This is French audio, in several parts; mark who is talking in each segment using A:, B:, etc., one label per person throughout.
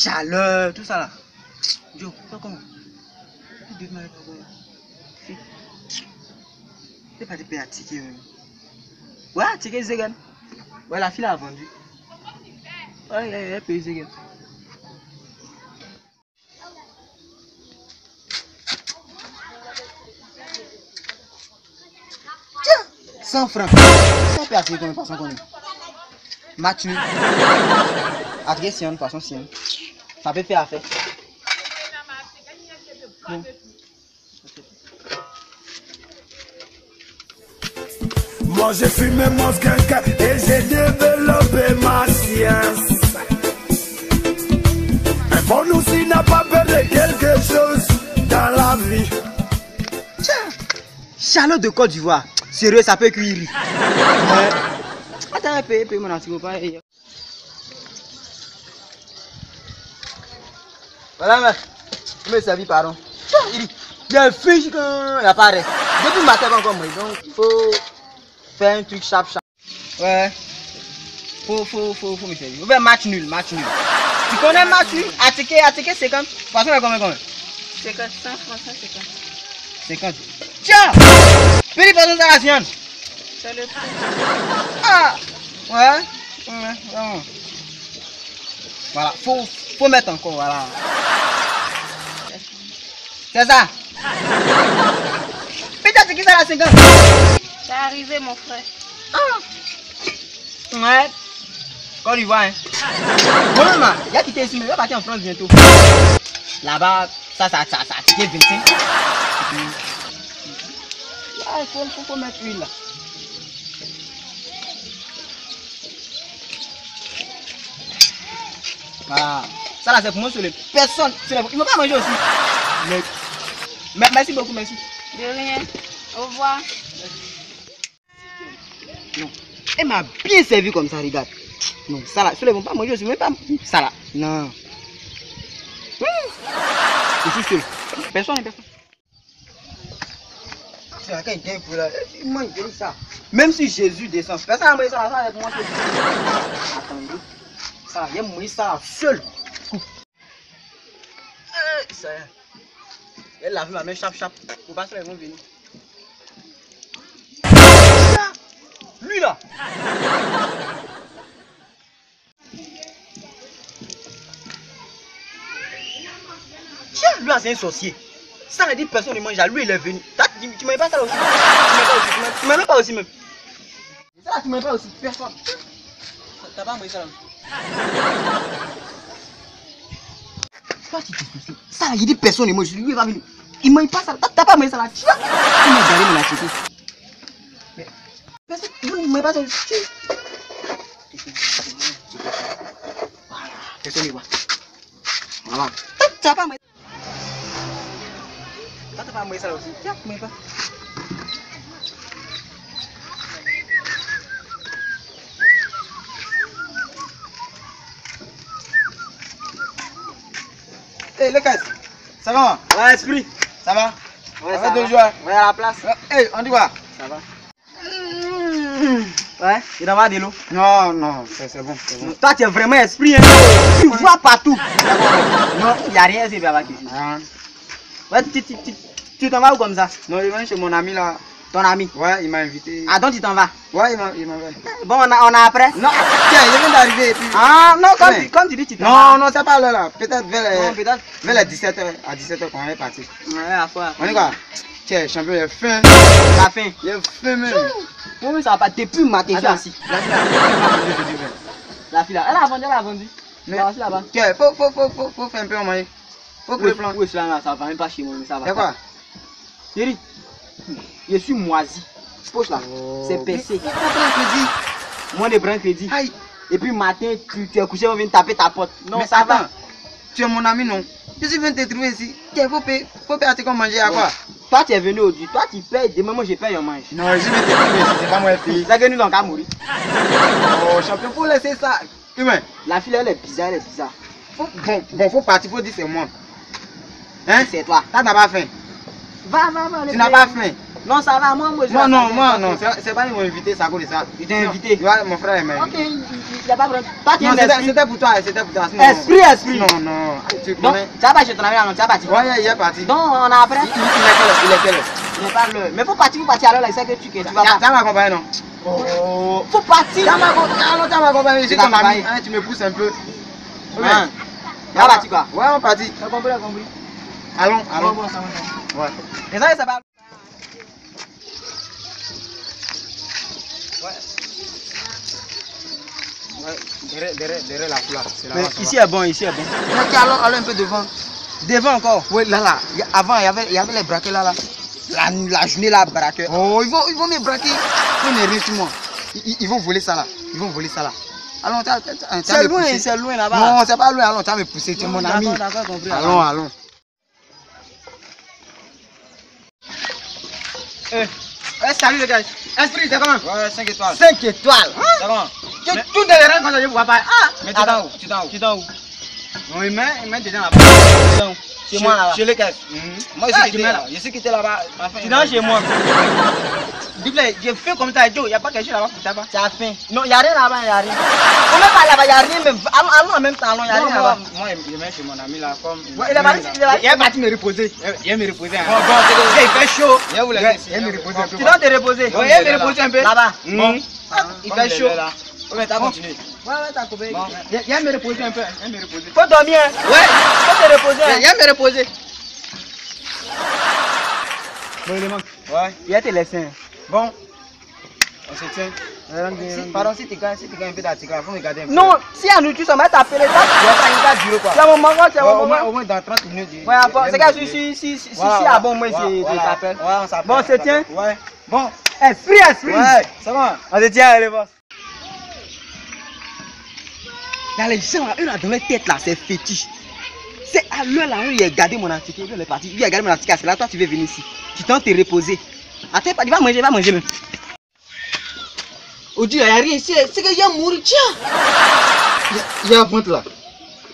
A: chaleur, tout ça là. Joe, pas comment? C'est pas de payer à ticket. Ouais, ticket Zegan. Ouais, la fille a vendu. Ouais, elle paye Zegan. Tiens, 100 francs. Ça peut attirer comme une personne connue. Match nul. Attirer si on façon si on. Ça peut faire affaire. Bon.
B: Moi j'ai fumé mon skunk et j'ai développé ma science. Un bon aussi n'a pas peur de quelque chose dans la vie.
A: Tiens, Charlotte de Côte d'Ivoire. Sérieux, ça peut cuire. Attends, paye mon anticopain. Voilà, mec. Je me servis, pardon. Il y a un fiche qui apparaît. Depuis le matin, encore moi. Donc, il faut faire un truc chap. Ouais. Faut me servir. Faut faire match nul. Tu connais match nul? Attiquer 50. Poisson est combien?
C: 50, 100 francs, 150.
A: 50. Tiens! Petit poisson dans la sienne.
C: C'est le prix.
A: Ah! Ouais. Vraiment. Voilà. Faut mettre encore, voilà. C'est ça. Putain, c'est qui ça la 50?
C: C'est arrivé, mon frère.
A: Ah. Ouais. Côte d'Ivoire, hein. Bon, il y a quitté ici, mais il va partir en France bientôt. Là-bas, ça a quitté 25. Ah, il faut mettre l'huile là. Voilà. Ça là, c'est pour moi sur les personnes. Ils ne vont pas manger aussi. Mais merci beaucoup, merci.
C: De rien. Au revoir.
A: Non. Elle m'a bien servi comme ça, regarde. Non, ça là, ceux-là ne vont pas manger aussi, même pas ça là. Non. Je suis seul. Personne. C'est un quelqu'un pour là. Il mange ça. Même si Jésus descend, personne n'a mangé ça là, ça avec moi. Attendez. Ça, il a mangé ça seul. Ça y est. Elle l'a vu ma main chap. Pour pas ça, ils vont venir. Lui là. Tiens, lui là c'est un sorcier. Ça veut dire personne ne mange, lui il est venu. Tu m'aimes pas ça aussi. Tu m'aimes pas aussi même. Ça là tu m'aimes pas aussi. Personne. T'as pas mangé ça là. Toi tu te soucies. Ça là il dit personne ne mange, lui il va venir. Il mange pas ça. T'as pas mangé ça là. Tu vas. Il m'a garé mon acheté. Mais personne ne mange pas ça. Voilà. Personne ne voit. Voilà. T'as pas mangé. T'as pas mangé ça là aussi. Tiens, tu m'aimes pas. Hey, le casse, ça va? Ouais, esprit, ça va? Ouais, ça va de joie. Ouais, à la place. Hey, on dit quoi? Ça va. Ouais, il en va de l'eau? Non, c'est bon, Toi, tu es vraiment esprit, hein? Tu vois partout. Non, il n'y a rien, c'est bien là. Ouais, tu t'en vas où comme ça? Non, il va chez mon ami là. Ton ami? Ouais, il m'a invité. Ah, donc tu t'en vas? Ouais, il m'a invité. Bon, on a après? Non, tiens, il vient d'arriver et puis... Ah, non, comme tu dis, tu t'en vas? Non, c'est pas là. Peut-être vers les 17h. À 17h, quand on est parti. Ouais, à quoi? On est quoi? Tiens, champion, il est fin. La fin? Il est fin même. Oui, ça va pas. Depuis ma question aussi. La fille là, elle a vendu. Mais là-bas. Tiens, faut faire un peu en manger. Faut que le plan. Oui, ça va même pas chez moi, mais ça va. C'est quoi? Thierry, je suis moisi. Poche là, c'est percé. Moi, je prends crédit. Aïe. Et puis matin, tu es couché, on vient taper ta porte. Non, mais ça va. Tu es mon ami, non? Je suis venu te trouver ici. Il faut payer comme manger à quoi? Toi, tu es venu aujourd'hui. Toi, tu payes. Demain, moi, je paye, on mange. Non, je vais te trouver ici. C'est pas moi qui paye. C'est que nous, on va mourir. Oh, champion, faut laisser ça. Humain. La fille, elle est bizarre, Bon, faut partir, faut dire c'est moi. Hein? C'est toi. T'as pas faim. Va. Tu n'as pas faim. Non, ça va, moi,
D: non. C'est pas ils m'ont invité, ça cause de ça.
A: Il t'a invité.
D: Mon frère est
A: Ok, il n'y a pas de problème.
D: C'était pour toi,
A: Esprit.
D: Non. Tu
A: Donc,
D: connais.
A: tu vas pas chez ton ami, tu vas partir.
D: Ouais, il est parti.
A: Donc, on a après.
D: Il est quelle heure?
A: Il n'est pas l'heure. Mais faut partir alors, là, c'est que tu vas pas.
D: Tu m'accompagnes, non?
A: Oh, faut partir.
D: Tu m'accompagnes, je suis ton ami. Tu me pousses un peu.
A: Ouais. Tu vas partir quoi?
D: Ouais, on partit.
A: T'as compris.
D: Allons.
A: Bon, ça va.
D: Ouais.
A: Et ça va.
D: Ouais, derrière la couleur.
A: Mais ici est bon.
D: Mais allons un peu devant.
A: Devant encore?
D: Oui, là. Avant, il y avait les braquets là.
A: La journée là, braqueur.
D: Oh, ils vont me braquer. Ils ne rien sur moi. Ils vont voler ça là. Allons,
A: c'est loin là-bas.
D: Non, c'est pas loin. Allons, tu vas me pousser. Tu es mon ami.
A: D'accord, compris.
D: Allons.
A: Salut les gars. Esprit, c'est comment?
D: Ouais, 5 étoiles.
A: 5 étoiles.
D: C'est bon.
A: Tout de les quand je vois pas.
D: Mais tu es dans où?
A: Non, il met dedans là-bas. Chez moi là-bas.
D: Chez les caisses. Moi, je suis quitté là-bas.
A: Tu es dans chez moi. Dis-le, j'ai fait comme ça, Joe. Il n'y a pas quelque chose là-bas pour tabac. Tu as faim. Non, il n'y a rien là-bas, On met pas là-bas, il n'y a rien même. Allons en même temps, il n'y a rien là-bas.
D: Moi, je mets chez mon ami là.
A: Il est parti me reposer.
D: Il est me reposer.
A: Il fait chaud.
D: Il est me reposer un peu.
A: Tu dois te reposer.
D: Oui, il me reposer un peu.
A: Là-bas.
D: Bon.
A: Il fait chaud.
D: Oui, mais t'as continué.
A: Ouais, t'as coupé.
D: Bon.
A: Il me reposer un peu. Faut dormir. Ouais. Faut te reposer. Il me reposer. Bon, il manque.
D: Ouais.
A: Il y a tes laissés.
D: Bon. On se tient.
A: Pardon, si tu gagnes un peu d'article, il faut me garder un peu. Non, si à nous tu ça m'a tapé les tas, c'est un moment,
D: Au moins dans 30 minutes.
A: Ouais, c'est que si à bon, moi, je t'appelle. Bon, c'est tient.
D: Ouais. Bon.
A: Esprit.
D: Ouais, ça va.
A: On se tient, allez, boss. Dans les gens, eux, dans leur tête, là, c'est fétiche. C'est à l'heure, là, il a gardé mon article, il est parti. Il a gardé mon article, c'est là, toi, tu veux venir ici. Tu t'en te reposer. Attends, il va manger même. Oh Dieu, il n'y a rien ici, c'est qu'il y a mourir, tiens.
D: Il y a un point là.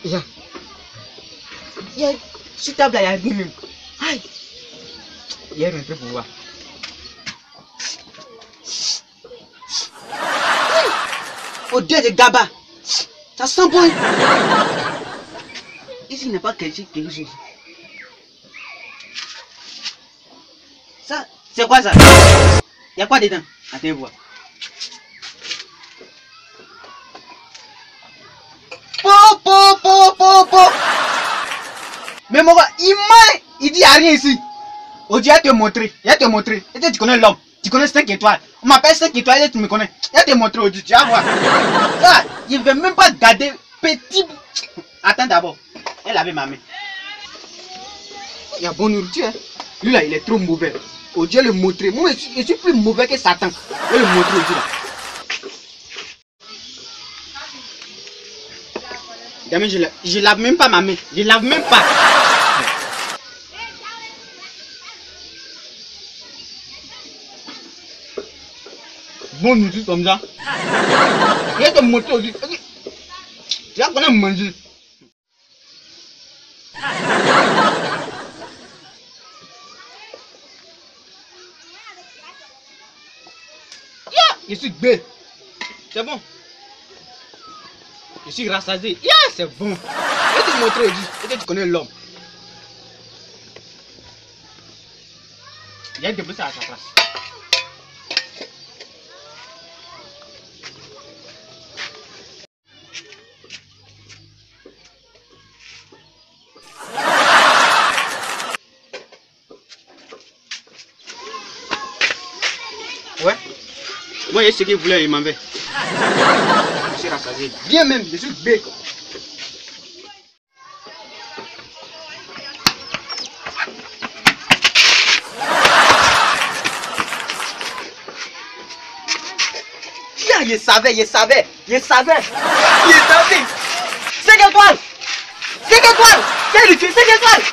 A: Il y a. Sur table, il y a rien même. Aïe.
D: Il y a un peu pour voir.
A: Oh Dieu de Gaba. Ça sent bon. Ici, il n'y a pas quelque chose. Ça, c'est quoi ça? Il y a quoi dedans? Attends, voir. Mais mon gars, il dit il n'y a rien ici. Oh Dieu, il va te montrer. Et tu connais l'homme. Tu connais 5 étoiles. On m'appelle 5 étoiles et tu me connais. Il va te montrer aujourd'hui, tu vas voir. Ça, il ne veut même pas garder petit. Attends d'abord. Elle avait ma main. Il y a bonne nourriture. Hein. Lui là, il est trop mauvais. Oh Dieu, le montrer. Moi, je suis plus mauvais que Satan. Je vais le montrer aujourd'hui là. Gamin, je lave même pas ma main. Je lave même pas. Bon nourriture comme ça. Il va te montrer aujourd'hui. Tu vas connaître manger. Je suis bête. C'est bon. Je suis rassasié. C'est bon. Je vais te montrer aujourd'hui. Peut-être que tu connais l'homme. Il y a des ça à sa place. Ouais. Moi, il ce qu'il voulait, il m'en veut. Je suis rassasié. Bien même, je suis bête. Je savais. 5 étoiles. C'est le tuer, 5 étoiles.